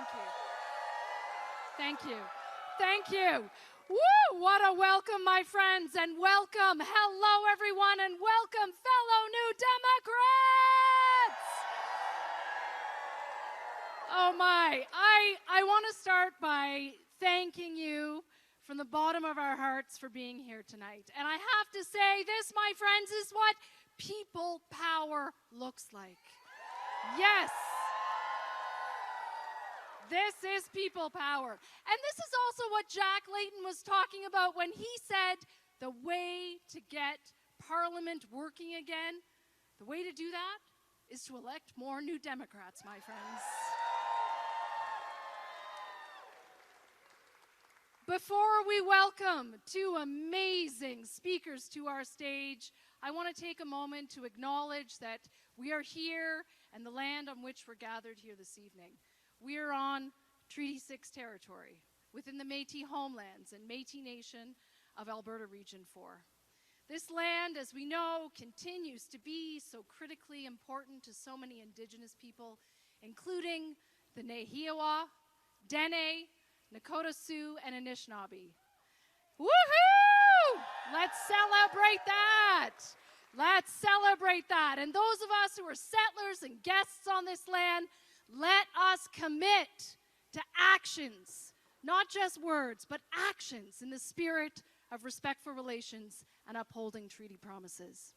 Thank you. Thank you. Thank you. Woo! What a welcome, my friends, and welcome. Hello, everyone, and welcome, fellow New Democrats. Oh, my. I want to start by thanking you from the bottom of our hearts for being here tonight. And I have to say, this, my friends, is what people power looks like. Yes. This is people power. And this is also what Jack Layton was talking about when he said the way to get Parliament working again, the way to do that is to elect more New Democrats, my friends. Before we welcome two amazing speakers to our stage, I want to take a moment to acknowledge that we are here and the land on which we're gathered here this evening. We are on Treaty 6 territory within the Métis homelands and Métis Nation of Alberta Region 4. This land, as we know, continues to be so critically important to so many Indigenous people, including the Nehiyawa, Dene, Nakota Sioux, and Anishinaabe. Woohoo! Let's celebrate that! Let's celebrate that. And those of us who are settlers and guests on this land, let us commit to actions, not just words, but actions in the spirit of respectful relations and upholding treaty promises.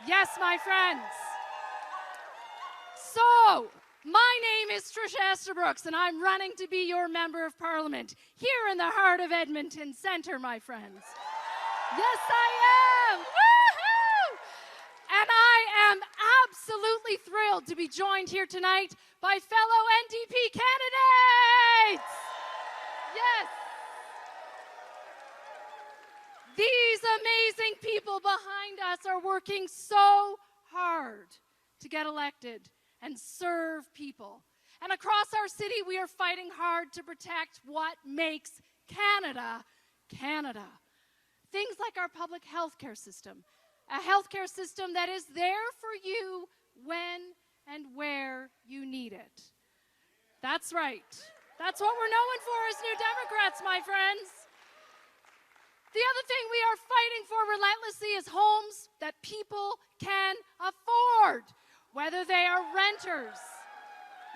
Yes, my friends. So, my name is Tricia Estabrooks, and I'm running to be your Member of Parliament here in the heart of Edmonton Centre, my friends. Yes, I am. Woohoo! And I am absolutely thrilled to be joined here tonight by fellow NDP candidates. Yes. These amazing people behind us are working so hard to get elected and serve people. And across our city, we are fighting hard to protect what makes Canada, Canada. Things like our public health care system, a healthcare system that is there for you when and where you need it. That's right. That's what we're known for as New Democrats, my friends. The other thing we are fighting for relentlessly is homes that people can afford, whether they are renters,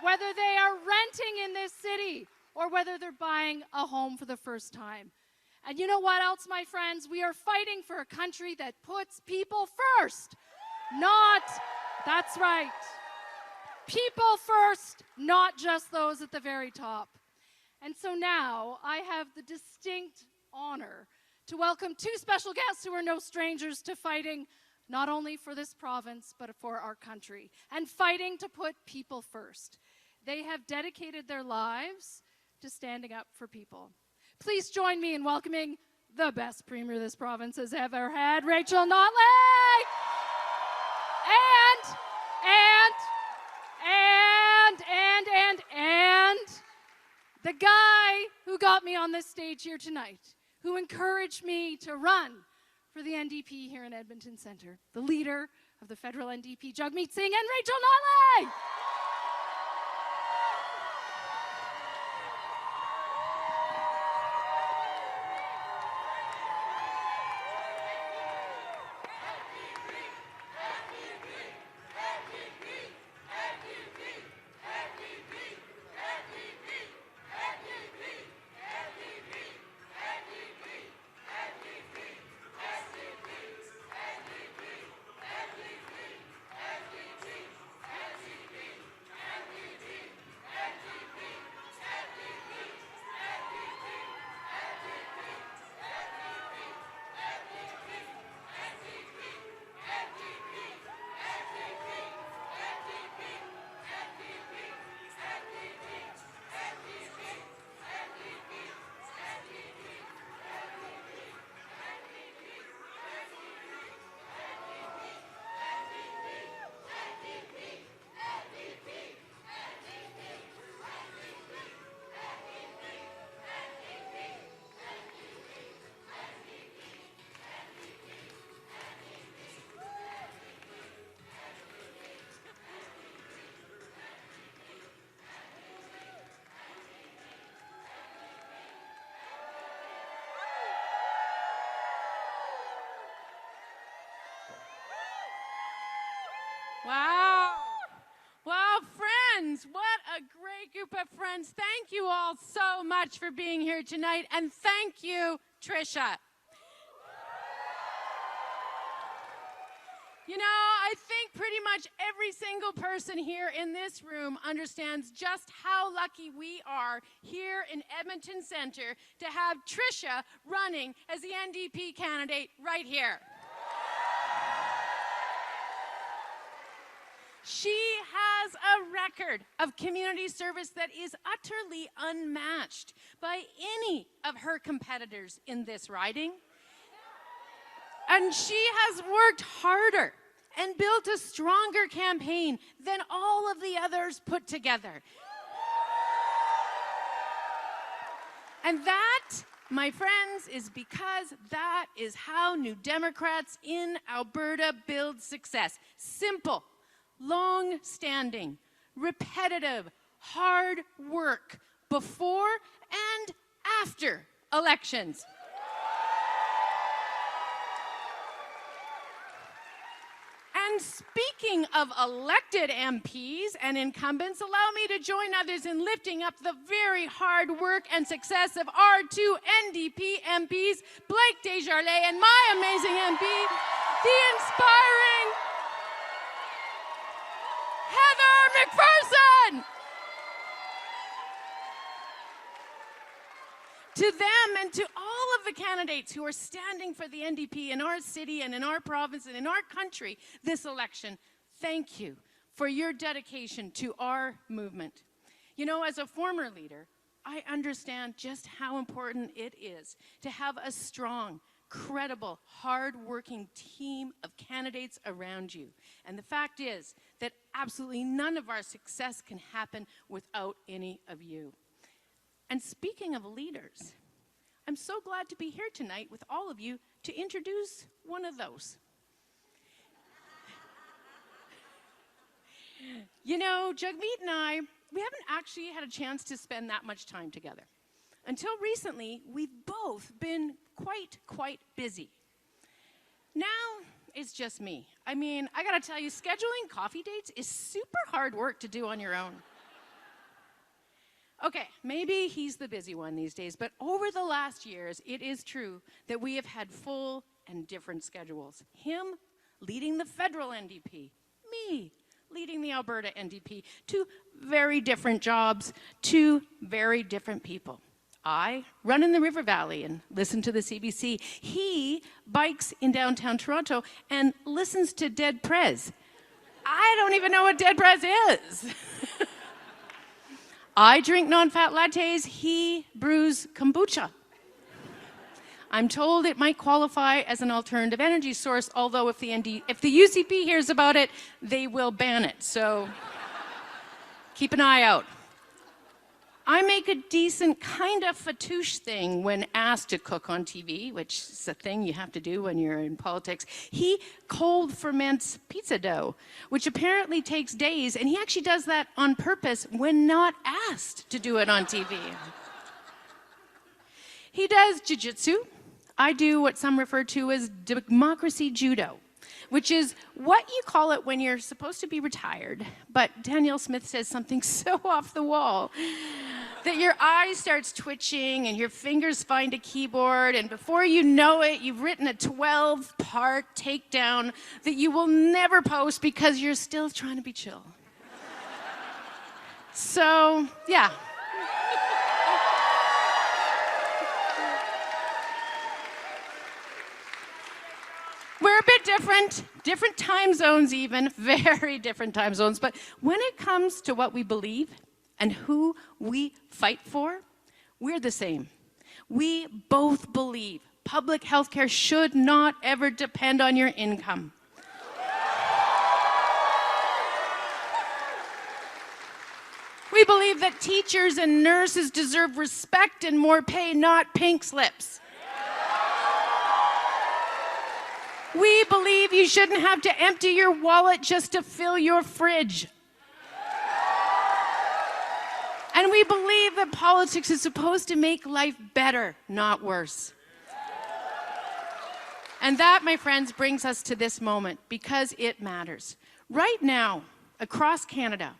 whether they are renting in this city, or whether they're buying a home for the first time. And you know what else, my friends? We are fighting for a country that puts people first, not, that's right, people first, not just those at the very top. And so now I have the distinct honor to welcome two special guests who are no strangers to fighting not only for this province, but for our country, and fighting to put people first. They have dedicated their lives to standing up for people. Please join me in welcoming the best premier this province has ever had, Rachel Notley! And the guy who got me on this stage here tonight, who encouraged me to run for the NDP here in Edmonton Centre, the leader of the federal NDP, Jagmeet Singh, and Rachel Notley! Wow. Well, friends, what a great group of friends. Thank you all so much for being here tonight, and thank you, Tricia. You know, I think pretty much every single person here in this room understands just how lucky we are here in Edmonton Centre to have Tricia running as the NDP candidate right here. She has a record of community service that is utterly unmatched by any of her competitors in this riding. And she has worked harder and built a stronger campaign than all of the others put together. And that, my friends, is because that is how New Democrats in Alberta build success. Simple, long-standing, repetitive, hard work before and after elections. And speaking of elected MPs and incumbents, allow me to join others in lifting up the very hard work and success of our two NDP MPs, Blake Desjardins and my amazing MP, the inspiring Heather McPherson. To them and to all of the candidates who are standing for the NDP in our city and in our province and in our country this election, thank you for your dedication to our movement. You know, as a former leader, I understand just how important it is to have a strong, credible, hard-working team of candidates around you. And the fact is that absolutely none of our success can happen without any of you. And speaking of leaders, I'm so glad to be here tonight with all of you to introduce one of those. You know, Jagmeet and I, we haven't actually had a chance to spend that much time together. Until recently, we've both been quite busy. Now, it's just me. I mean, I gotta tell you, scheduling coffee dates is super hard work to do on your own. Okay, maybe he's the busy one these days, but over the last years, it is true that we have had full and different schedules. Him leading the federal NDP, me leading the Alberta NDP, two very different jobs, two very different people. I run in the River Valley and listen to the CBC. He bikes in downtown Toronto and listens to Dead Prez. I don't even know what Dead Prez is. I drink non-fat lattes, he brews kombucha. I'm told it might qualify as an alternative energy source, although if the UCP hears about it, they will ban it, so keep an eye out. I make a decent kind of fatouche thing when asked to cook on TV, which is a thing you have to do when you're in politics. He cold ferments pizza dough, which apparently takes days, and he actually does that on purpose when not asked to do it on TV. He does jiu-jitsu. I do what some refer to as democracy judo, which is what you call it when you're supposed to be retired, but Danielle Smith says something so off the wall that your eye starts twitching and your fingers find a keyboard, and before you know it, you've written a 12-part takedown that you will never post because you're still trying to be chill. So, yeah. We're a bit different time zones even, very different time zones, but when it comes to what we believe and who we fight for, we're the same. We both believe public health care should not ever depend on your income. We believe that teachers and nurses deserve respect and more pay, not pink slips. We believe you shouldn't have to empty your wallet just to fill your fridge. And we believe that politics is supposed to make life better, not worse. And that, my friends, brings us to this moment because it matters. Right now, across Canada,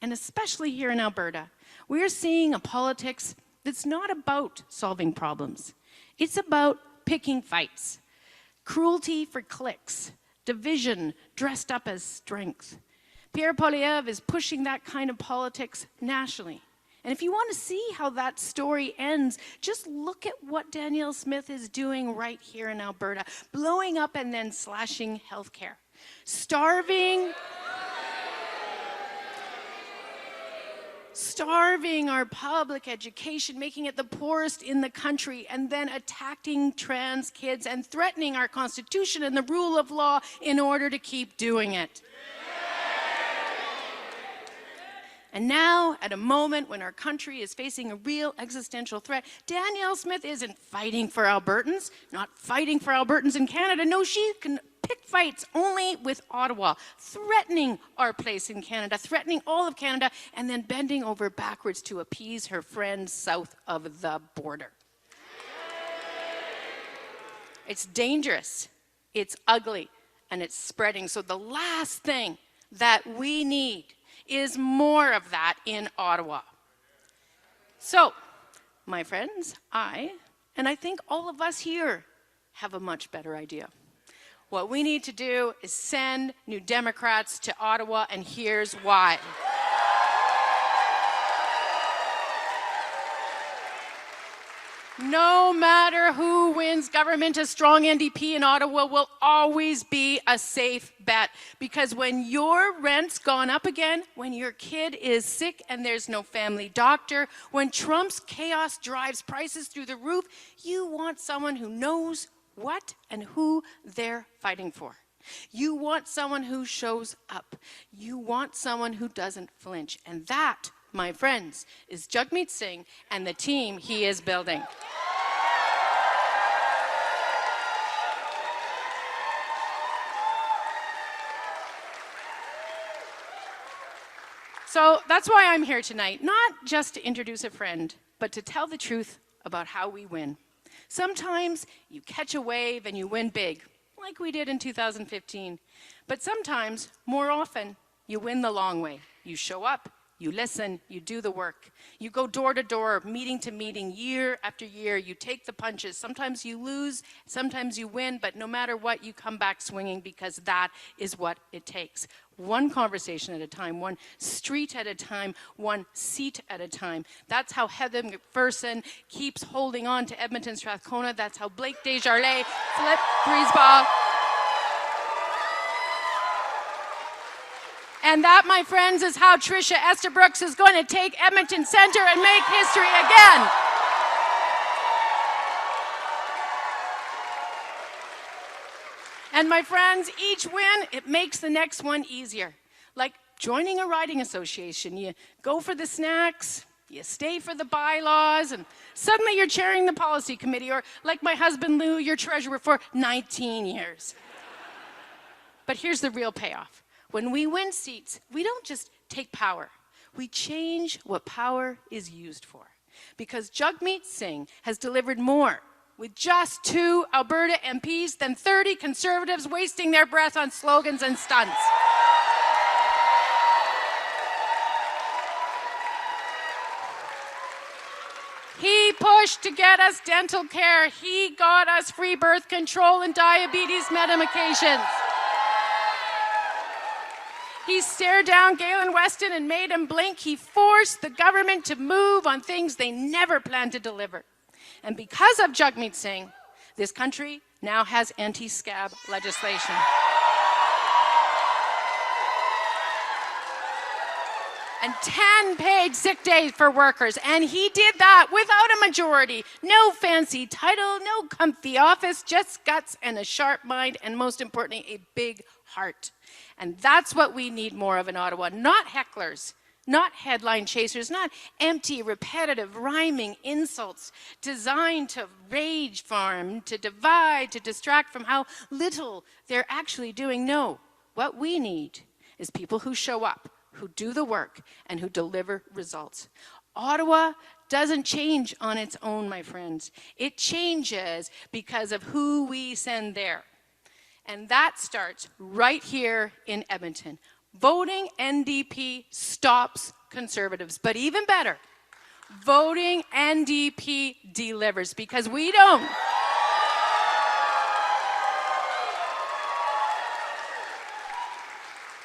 and especially here in Alberta, we are seeing a politics that's not about solving problems. It's about picking fights, cruelty for clicks, division dressed up as strength. Pierre Poilievre is pushing that kind of politics nationally. And if you want to see how that story ends, just look at what Danielle Smith is doing right here in Alberta, blowing up and then slashing healthcare, starving our public education, making it the poorest in the country, and then attacking trans kids and threatening our Constitution and the rule of law in order to keep doing it. And now, at a moment when our country is facing a real existential threat, Danielle Smith isn't fighting for Albertans, not fighting for Albertans in Canada. No, she can pick fights only with Ottawa, threatening our place in Canada, threatening all of Canada, and then bending over backwards to appease her friends south of the border. It's dangerous, it's ugly, and it's spreading. So the last thing that we need is more of that in Ottawa. So, my friends, and I think all of us here have a much better idea. What we need to do is send New Democrats to Ottawa, and here's why. No matter who wins government, a strong NDP in Ottawa will always be a safe bet. Because when your rent's gone up again, when your kid is sick and there's no family doctor, when Trump's chaos drives prices through the roof, you want someone who knows what and who they're fighting for. You want someone who shows up. You want someone who doesn't flinch. And that, my friends, is Jagmeet Singh and the team he is building. So that's why I'm here tonight, not just to introduce a friend, but to tell the truth about how we win. Sometimes you catch a wave and you win big, like we did in 2015. But sometimes, more often, you win the long way. You show up, you listen, you do the work. You go door to door, meeting to meeting, year after year. You take the punches. Sometimes you lose, sometimes you win, but no matter what, you come back swinging because that is what it takes. One conversation at a time, one street at a time, one seat at a time. That's how Heather McPherson keeps holding on to Edmonton Strathcona. That's how Blake Desjardins flipped Griesbach. And that, my friends, is how Tricia Estabrooks is going to take Edmonton Centre and make history again. And my friends, each win, it makes the next one easier. Like joining a riding association. You go for the snacks, you stay for the bylaws, and suddenly you're chairing the policy committee, or like my husband Lou, you're treasurer for 19 years. But here's the real payoff. When we win seats, we don't just take power. We change what power is used for. Because Jagmeet Singh has delivered more with just 2 Alberta MPs than 30 Conservatives wasting their breath on slogans and stunts. He pushed to get us dental care. He got us free birth control and diabetes medications. He stared down Galen Weston and made him blink. He forced the government to move on things they never planned to deliver. And because of Jagmeet Singh, this country now has anti-scab legislation. And 10 paid sick days for workers. And he did that without a majority. No fancy title, no comfy office, just guts and a sharp mind, and most importantly, a big heart. And that's what we need more of in Ottawa. Not hecklers, not headline chasers, not empty, repetitive, rhyming insults designed to rage farm, to divide, to distract from how little they're actually doing. No, what we need is people who show up, who do the work, and who deliver results. Ottawa doesn't change on its own, my friends. It changes because of who we send there. And that starts right here in Edmonton. Voting NDP stops Conservatives. But even better, voting NDP delivers, because we don't.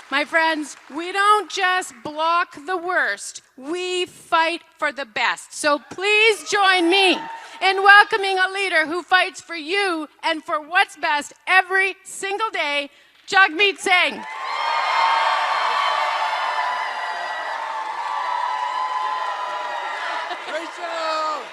My friends, we don't just block the worst, we fight for the best. So please join me in welcoming a leader who fights for you and for what's best every single day, Jagmeet Singh. Rachel!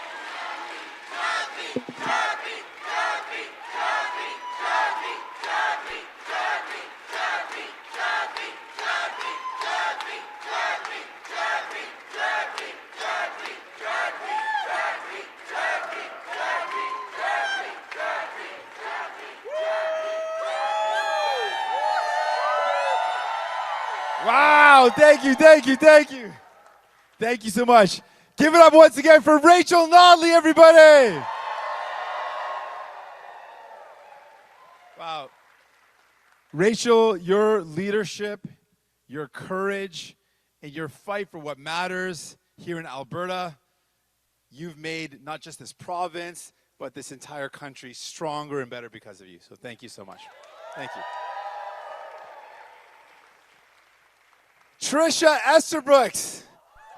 Wow, thank you, thank you, thank you. Thank you so much. Give it up once again for Rachel Nodley, everybody. Wow. Rachel, your leadership, your courage, and your fight for what matters here in Alberta, you've made not just this province, but this entire country stronger and better because of you. So thank you so much. Thank you. Tricia Esterbrook,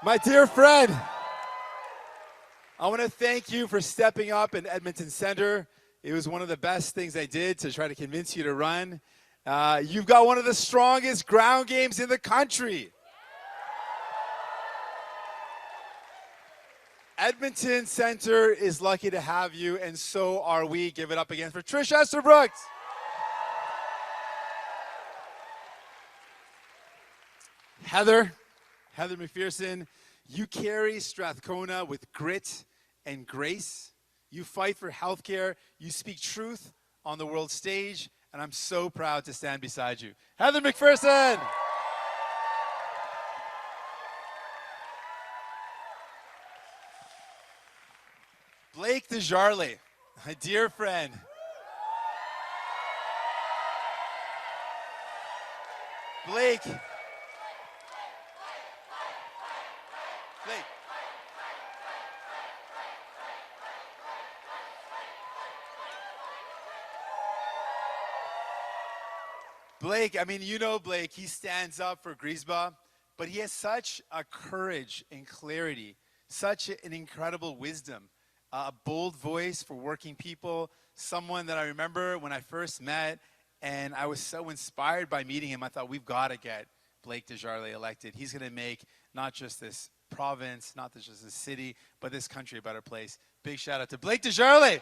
my dear friend, I want to thank you for stepping up in Edmonton Centre. It was one of the best things I did to try to convince you to run. You've got one of the strongest ground games in the country. Edmonton Centre is lucky to have you, and so are we. Give it up again for Tricia Esterbrook. Heather McPherson, you carry Strathcona with grit and grace. You fight for healthcare. You speak truth on the world stage, and I'm so proud to stand beside you. Heather McPherson. Blake Desjardins, my dear friend. Blake. Blake, I mean, you know Blake, he stands up for Griesba, but he has such a courage and clarity, such an incredible wisdom, a bold voice for working people, someone that I remember when I first met, and I was so inspired by meeting him. I thought, we've got to get Blake Desjardins elected. He's going to make not just this province, not just this city, but this country a better place. Big shout out to Blake Desjardins.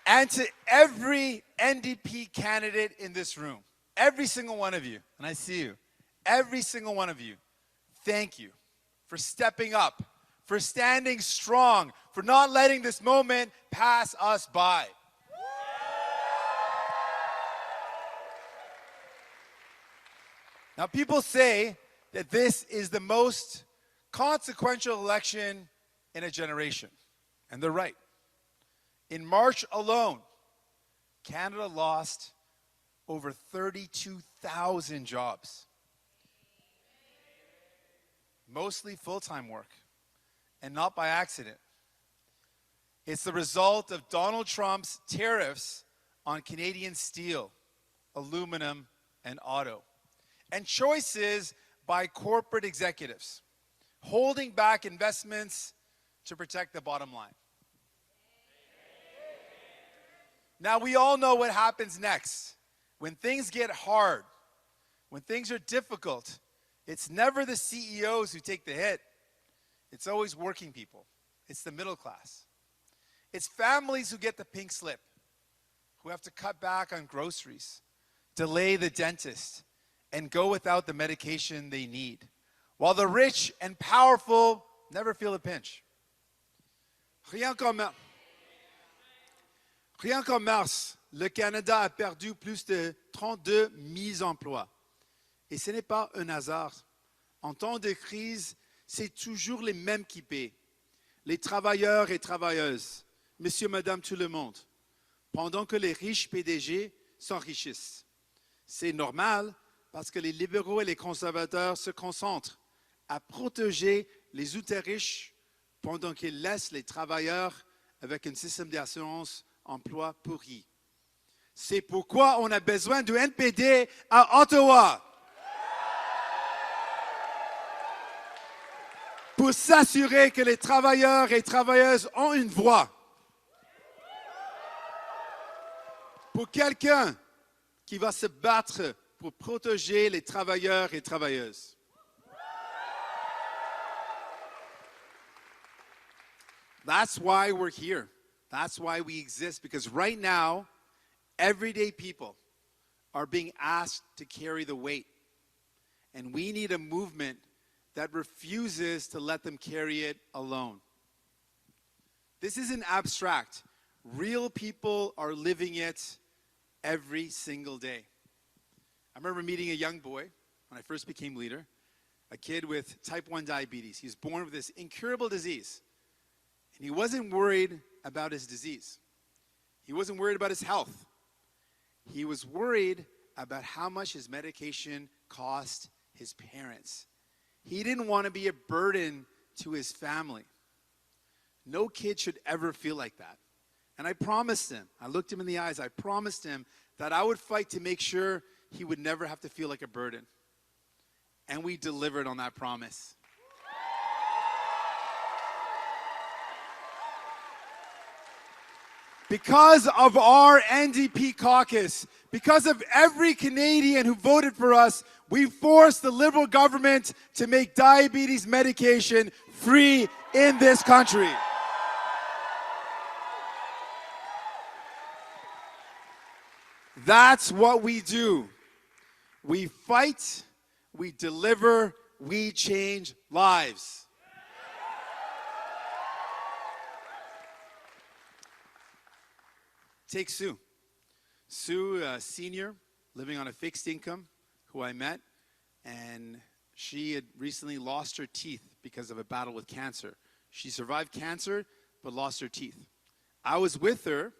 And to every NDP candidate in this room, every single one of you, and I see you, every single one of you, thank you for stepping up, for standing strong, for not letting this moment pass us by. Now, people say that this is the most consequential election in a generation, and they're right. In March alone, Canada lost over 32,000 jobs. Mostly full-time work, and not by accident. It's the result of Donald Trump's tariffs on Canadian steel, aluminum, and auto, and choices by corporate executives, holding back investments to protect the bottom line. Now, we all know what happens next. When things get hard, when things are difficult, it's never the CEOs who take the hit. It's always working people. It's the middle class. It's families who get the pink slip, who have to cut back on groceries, delay the dentist, and go without the medication they need, while the rich and powerful never feel a pinch. Rien qu'en mars, le Canada a perdu plus de 32 000 emplois. Et ce n'est pas un hasard. En temps de crise, c'est toujours les mêmes qui paient. Les travailleurs et travailleuses, monsieur, madame, tout le monde, pendant que les riches PDG s'enrichissent. C'est normal parce que les libéraux et les conservateurs se concentrent à protéger les ultra-riches pendant qu'ils laissent les travailleurs avec un système d'assurance emploi pourri. C'est pourquoi on a besoin du NPD à Ottawa. Pour s'assurer que les travailleurs et travailleuses ont une voix. Pour quelqu'un qui va se battre pour protéger les travailleurs et travailleuses. That's why we're here. That's why we exist, because right now, everyday people are being asked to carry the weight. And we need a movement that refuses to let them carry it alone. This isn't abstract. Real people are living it every single day. I remember meeting a young boy when I first became leader, a kid with type 1 diabetes. He was born with this incurable disease. And he wasn't worried about his disease. He wasn't worried about his health. He was worried about how much his medication cost his parents. He didn't want to be a burden to his family. No kid should ever feel like that. And I promised him, I looked him in the eyes, I promised him that I would fight to make sure he would never have to feel like a burden. And we delivered on that promise. Because of our NDP caucus, because of every Canadian who voted for us, we forced the Liberal government to make diabetes medication free in this country. That's what we do. We fight, we deliver, we change lives. Take Sue. Sue, a senior, living on a fixed income, who I met, and she had recently lost her teeth because of a battle with cancer. She survived cancer, but lost her teeth. I was with her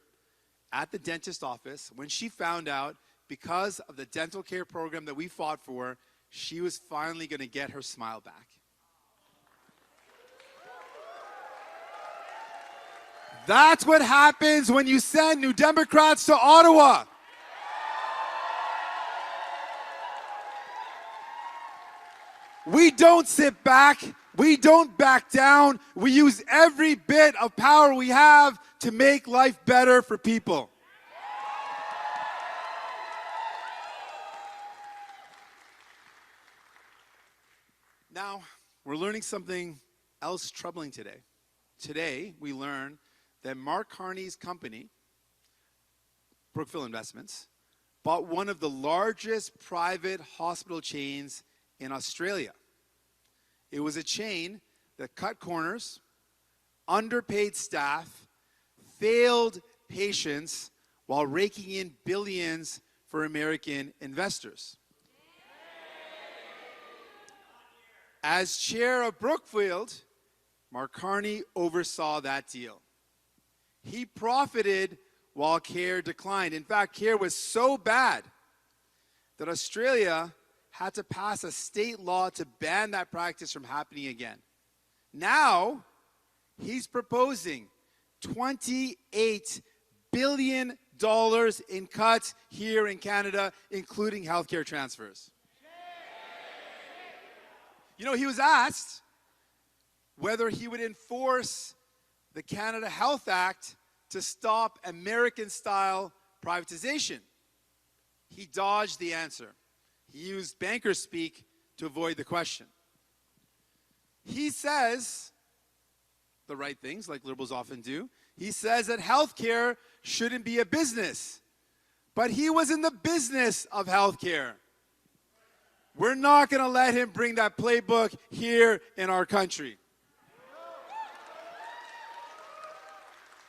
at the dentist office when she found out, because of the dental care program that we fought for, she was finally going to get her smile back. That's what happens when you send New Democrats to Ottawa. We don't sit back. We don't back down. We use every bit of power we have to make life better for people. Now, we're learning something else troubling today. Today, we learn that Mark Carney's company, Brookfield Investments, bought one of the largest private hospital chains in Australia. It was a chain that cut corners, underpaid staff, failed patients while raking in billions for American investors. As chair of Brookfield, Mark Carney oversaw that deal. He profited while care declined. In fact, care was so bad that Australia had to pass a state law to ban that practice from happening again. Now, he's proposing $28 billion in cuts here in Canada, including healthcare transfers. You know, he was asked whether he would enforce the Canada Health Act to stop American-style privatization. He dodged the answer. He used banker speak to avoid the question. He says the right things, like Liberals often do. He says that healthcare shouldn't be a business. But he was in the business of healthcare. We're not going to let him bring that playbook here in our country.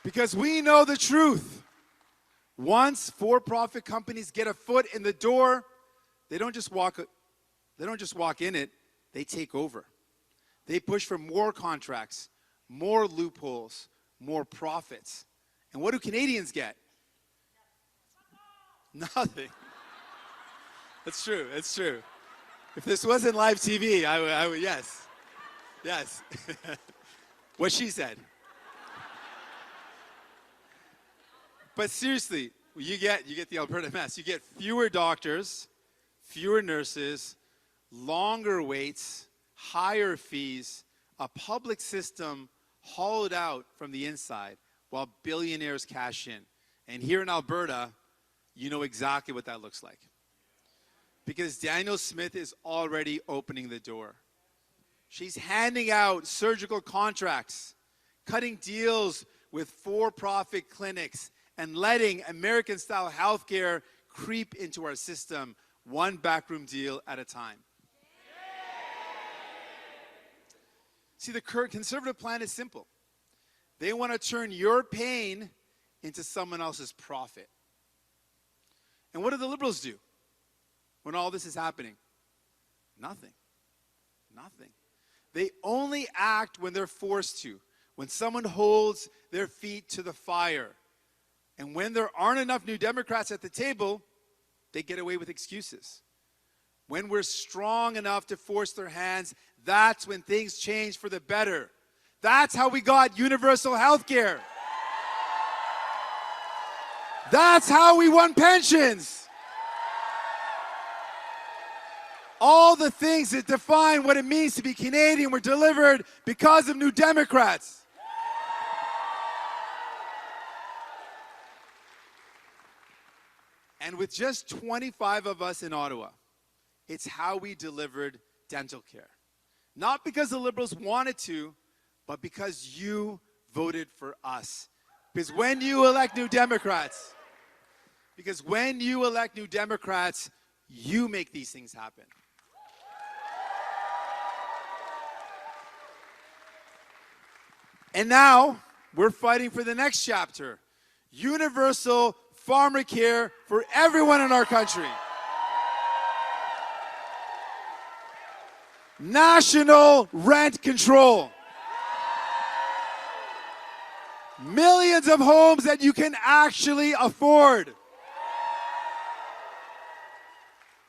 Because we know the truth. Once for-profit companies get a foot in the door, they don't just walk in it, they take over. They push for more contracts, more loopholes, more profits. And what do Canadians get? Nothing. That's true. That's true. If this wasn't live TV, I would yes. Yes. What she said. But seriously, you get the Alberta mess. You get fewer doctors, fewer nurses, longer waits, higher fees, a public system hollowed out from the inside while billionaires cash in. And here in Alberta, you know exactly what that looks like. Because Danielle Smith is already opening the door. She's handing out surgical contracts, cutting deals with for-profit clinics, and letting American-style healthcare creep into our system, one backroom deal at a time. See, the Conservative plan is simple. They want to turn your pain into someone else's profit. And what do the Liberals do when all this is happening? Nothing. Nothing. They only act when they're forced to, when someone holds their feet to the fire. And when there aren't enough New Democrats at the table, they get away with excuses. When we're strong enough to force their hands, that's when things change for the better. That's how we got universal health care. That's how we won pensions. All the things that define what it means to be Canadian were delivered because of New Democrats. And with just 25 of us in Ottawa, it's how we delivered dental care. Not because the Liberals wanted to, but because you voted for us. Because when you elect New Democrats, you make these things happen. And now, we're fighting for the next chapter. Universal farmer care for everyone in our country. National rent control. Millions of homes that you can actually afford.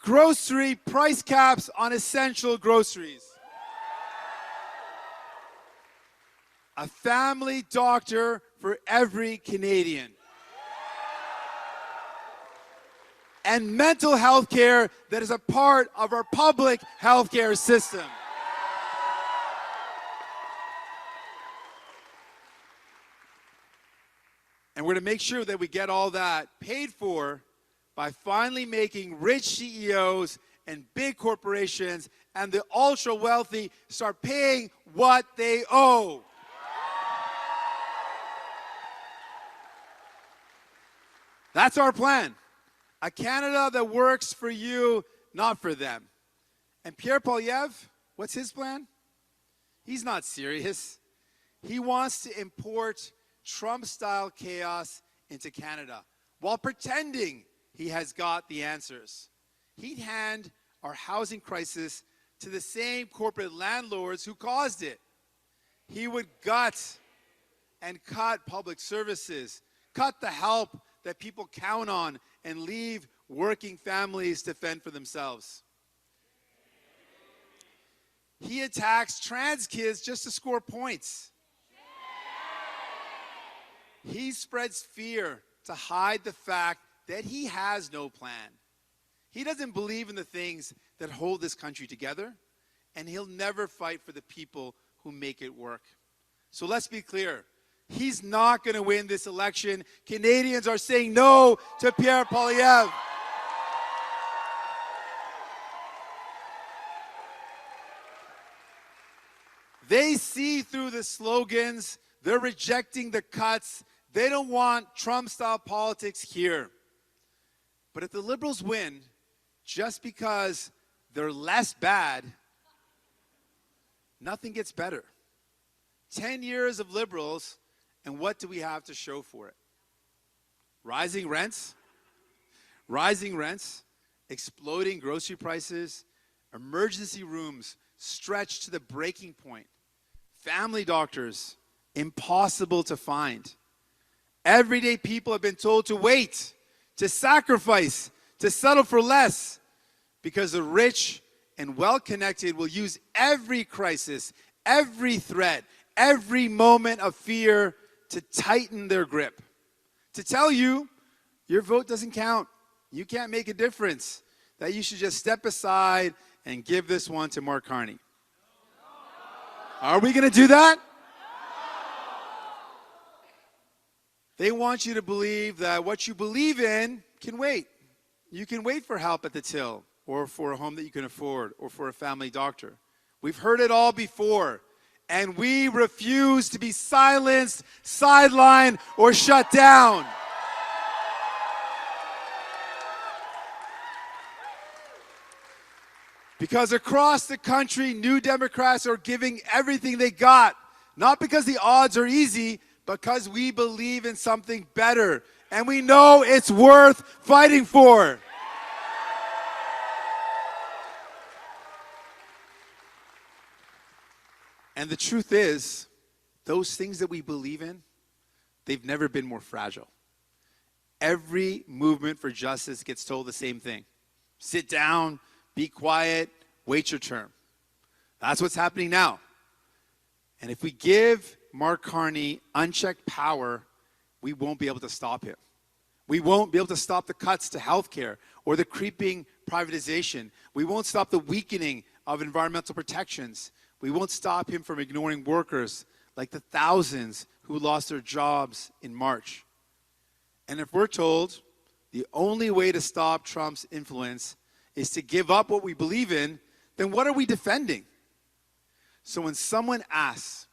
Grocery price caps on essential groceries. A family doctor for every Canadian. And mental health care that is a part of our public health care system. And we're going to make sure that we get all that paid for by finally making rich CEOs and big corporations and the ultra wealthy start paying what they owe. That's our plan. A Canada that works for you, not for them. And Pierre Poilievre, what's his plan? He's not serious. He wants to import Trump-style chaos into Canada while pretending he has got the answers. He'd hand our housing crisis to the same corporate landlords who caused it. He would gut and cut public services, cut the help that people count on, and leave working families to fend for themselves. He attacks trans kids just to score points. He spreads fear to hide the fact that he has no plan. He doesn't believe in the things that hold this country together, and he'll never fight for the people who make it work. So let's be clear. He's not going to win this election. Canadians are saying no to Pierre Poilievre. They see through the slogans. They're rejecting the cuts. They don't want Trump-style politics here. But if the Liberals win, just because they're less bad, nothing gets better. 10 years of Liberals, and what do we have to show for it? Rising rents, exploding grocery prices, emergency rooms stretched to the breaking point, family doctors impossible to find, Everyday people have been told to wait, to sacrifice, to settle for less, because the rich and well-connected will use every crisis, every threat, every moment of fear to tighten their grip, to tell you your vote doesn't count, you can't make a difference, that you should just step aside and give this one to Mark Carney. Are we going to do that? They want you to believe that what you believe in can wait. You can wait for help at the till, or for a home that you can afford, or for a family doctor. We've heard it all before, and we refuse to be silenced, sidelined, or shut down. Because across the country, New Democrats are giving everything they got, not because the odds are easy, because we believe in something better, and we know it's worth fighting for. And the truth is, those things that we believe in, they've never been more fragile. Every movement for justice gets told the same thing. Sit down, be quiet, wait your turn. That's what's happening now. And if we give Mark Carney unchecked power, we won't be able to stop him. We won't be able to stop the cuts to healthcare or the creeping privatization. We won't stop the weakening of environmental protections. We won't stop him from ignoring workers like the thousands who lost their jobs in March. And if we're told the only way to stop Trump's influence is to give up what we believe in, then what are we defending? So when someone asks,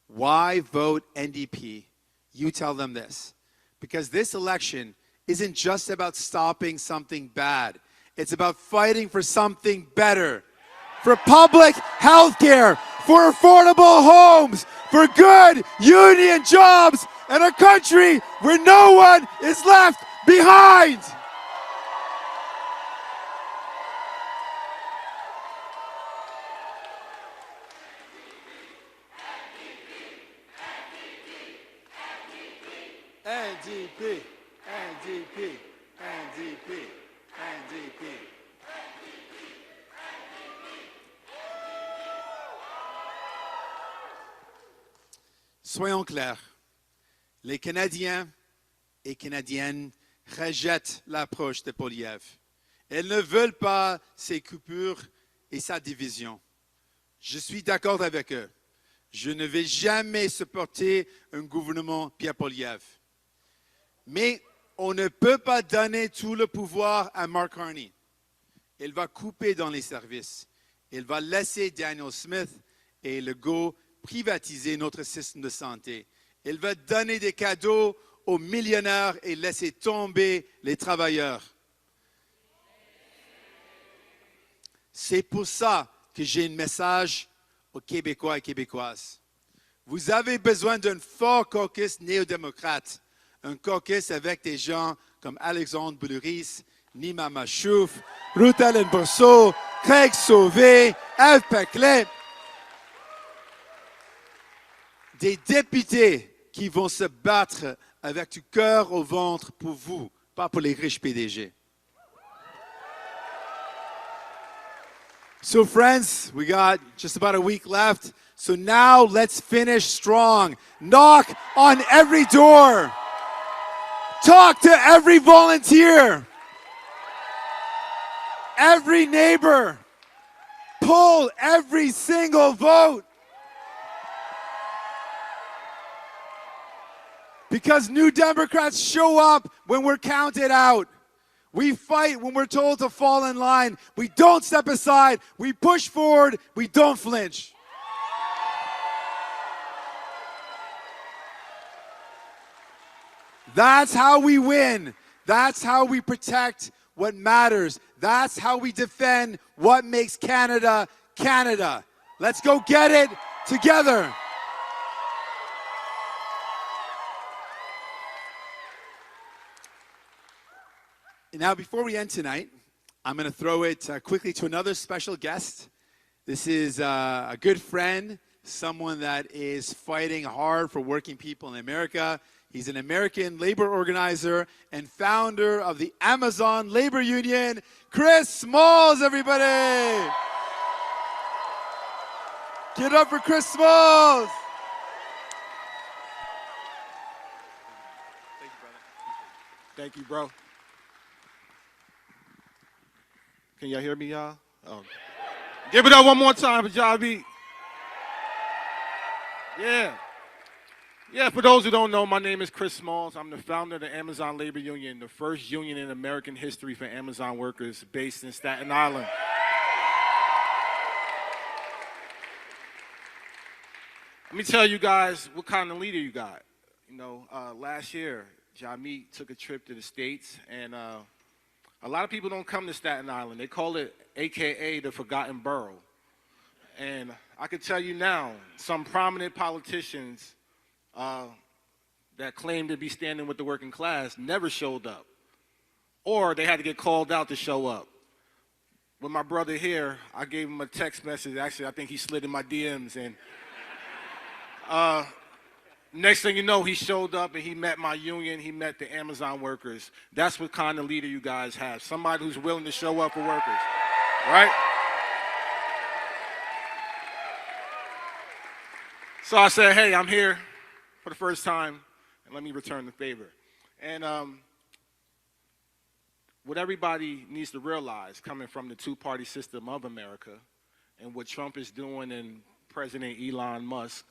why vote NDP? You tell them this. Because this election isn't just about stopping something bad. It's about fighting for something better. For public health care, for affordable homes, for good union jobs, and a country where no one is left behind. NDP, NDP, NDP, NDP. Soyons clairs, les Canadiens et Canadiennes rejettent l'approche de Poilievre. Elles ne veulent pas ces coupures et sa division. Je suis d'accord avec eux. Je ne vais jamais supporter un gouvernement Pierre Poilievre. Mais on ne peut pas donner tout le pouvoir à Mark Carney. Il va couper dans les services. Il va laisser Daniel Smith et Legault privatiser notre système de santé. Il va donner des cadeaux aux millionnaires et laisser tomber les travailleurs. C'est pour ça que j'ai un message aux Québécois et Québécoises. Vous avez besoin d'un fort caucus néo-démocrate. Un caucus avec des gens comme Alexandre Boulris, Nima Machouf, Ruth Ellen Bourseau, Craig Sauvé, Eve Peclet. Des députés qui vont se battre avec du cœur au ventre pour vous, pas pour les riches PDG. So friends, we got just about a week left. So now let's finish strong. Knock on every door. Talk to every volunteer. Every neighbor. Pull every single vote. Because New Democrats show up when we're counted out. We fight when we're told to fall in line. We don't step aside. We push forward. We don't flinch. That's how we win. That's how we protect what matters. That's how we defend what makes Canada, Canada. Let's go get it together. Now, before we end tonight, I'm going to throw it quickly to another special guest. This is a good friend, someone that is fighting hard for working people in America. He's an American labor organizer and founder of the Amazon Labor Union, Chris Smalls, everybody! Give it up for Chris Smalls! Thank you, bro. Can y'all hear me, y'all? Oh. Give it up one more time for Jagmeet. Yeah. Yeah, for those who don't know, my name is Chris Smalls. I'm the founder of the Amazon Labor Union, the first union in American history for Amazon workers based in Staten Island. Let me tell you guys what kind of leader you got. You know, last year, Jagmeet took a trip to the States, and a lot of people don't come to Staten Island. They call it AKA the Forgotten Borough. And I can tell you now, some prominent politicians that claim to be standing with the working class never showed up. Or they had to get called out to show up. With my brother here, I gave him a text message. Actually, I think he slid in my DMs. And next thing you know, he showed up and he met my union. He met the Amazon workers. That's what kind of leader you guys have. Somebody who's willing to show up for workers, right? So I said, hey, I'm here for the first time, and let me return the favor. And what everybody needs to realize, coming from the two-party system of America, and what Trump is doing and President Elon Musk,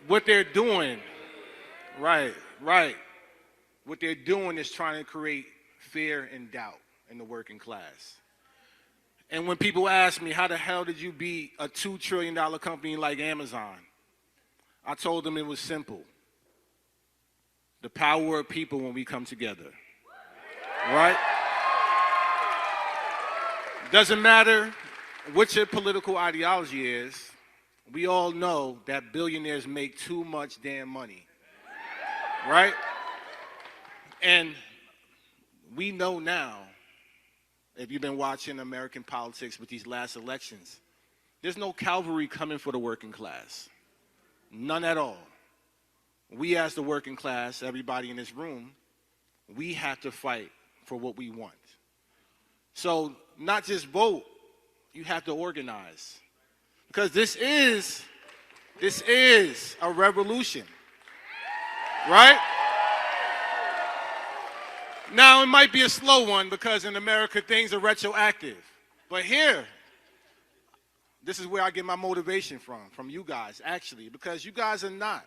what they're doing, right, what they're doing is trying to create fear and doubt in the working class. And when people ask me, how the hell did you beat a $2 trillion company like Amazon? I told them it was simple. The power of people when we come together, right? Doesn't matter what your political ideology is, we all know that billionaires make too much damn money, right? And we know now, if you've been watching American politics with these last elections, there's no cavalry coming for the working class. None at all. We as the working class, everybody in this room, we have to fight for what we want. So not just vote, you have to organize. Because this is a revolution, right? Now, it might be a slow one because in America, things are retroactive. But here, this is where I get my motivation from you guys, actually, because you guys are not.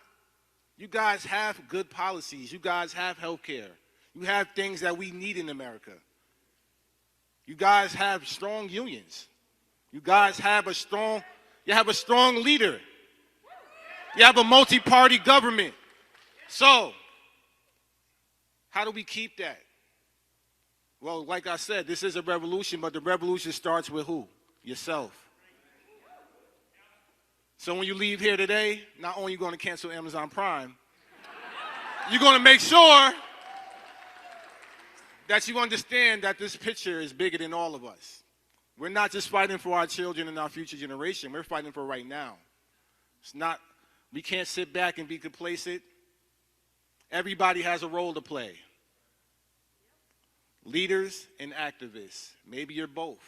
You guys have good policies. You guys have health care. You have things that we need in America. You guys have strong unions. You guys have a strong leader. You have a multi-party government. So, how do we keep that? Well, like I said, this is a revolution, but the revolution starts with who? Yourself. So when you leave here today, not only are you going to cancel Amazon Prime, you're going to make sure that you understand that this picture is bigger than all of us. We're not just fighting for our children and our future generation. We're fighting for right now. We can't sit back and be complacent. Everybody has a role to play. Leaders and activists. Maybe you're both.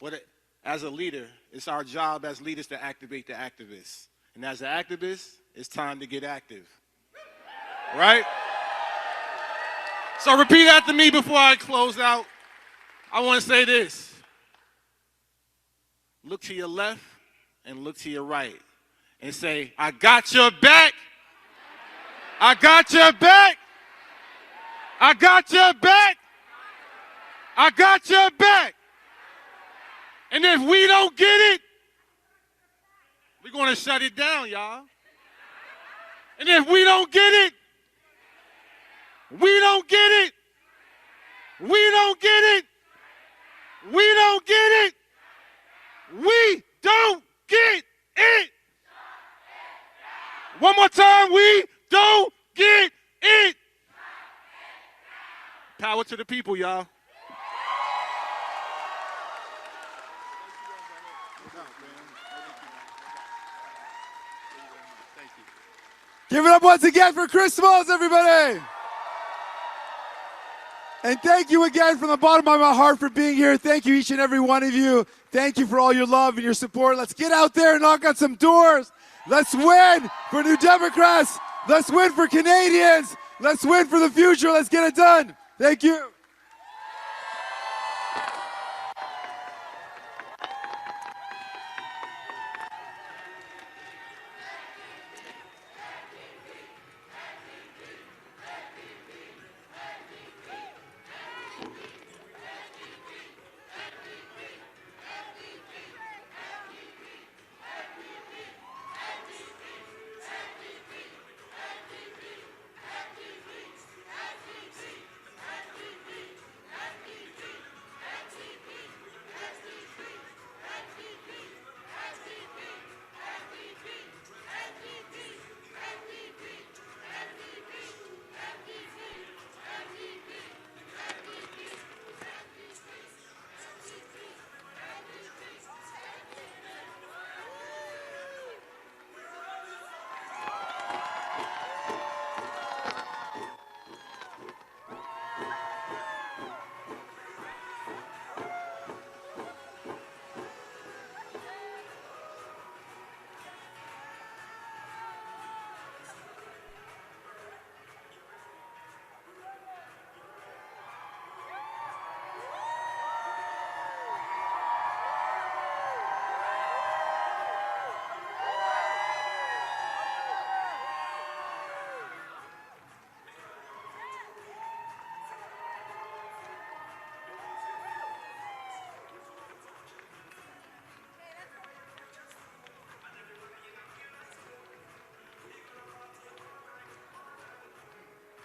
But as a leader, it's our job as leaders to activate the activists. And as an activist, it's time to get active. Right? So repeat after me before I close out. I want to say this. Look to your left and look to your right. And say, I got your back. I got your back. I got your back. I got your back. And if we don't get it, we're going to shut it down, y'all. And if we don't get it, we don't get it. We don't get it. We don't get it. We don't get it. One more time, we don't get it. Power to the people, y'all. Give it up once again for Chris Smalls, everybody. And thank you again from the bottom of my heart for being here. Thank you, each and every one of you. Thank you for all your love and your support. Let's get out there and knock on some doors. Let's win for New Democrats. Let's win for Canadians. Let's win for the future. Let's get it done. Thank you.